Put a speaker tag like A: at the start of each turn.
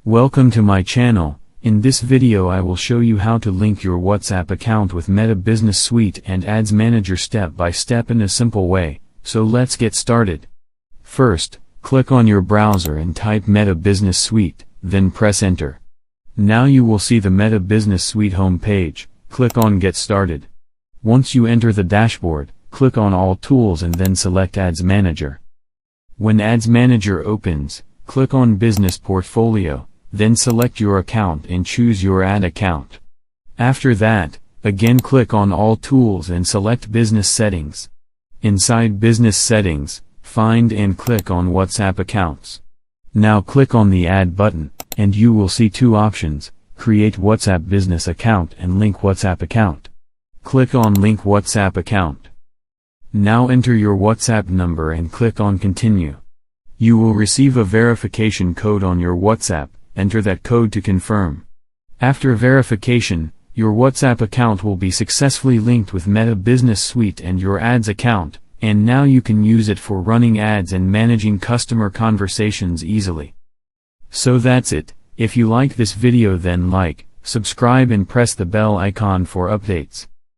A: Welcome to my channel. In this video I will show you how to link your WhatsApp account with Meta Business Suite and Ads Manager step by step in a simple way, so let's get started. First, click on your browser and type Meta Business Suite, then press enter. Now you will see the Meta Business Suite home page. Click on Get Started. Once you enter the dashboard, click on All Tools and then select Ads Manager. When Ads Manager opens, click on Business Portfolio, then select your account and choose your ad account. After that, again click on All Tools and select Business Settings. Inside Business Settings, find and click on WhatsApp Accounts. Now click on the Add button, and you will see two options: Create WhatsApp Business Account and Link WhatsApp Account. Click on Link WhatsApp Account. Now enter your WhatsApp number and click on Continue. You will receive a verification code on your WhatsApp. Enter that code to confirm. After verification, your WhatsApp account will be successfully linked with Meta Business Suite and your ads account, and now you can use it for running ads and managing customer conversations easily. So that's it. If you liked this video, then like, subscribe and press the bell icon for updates.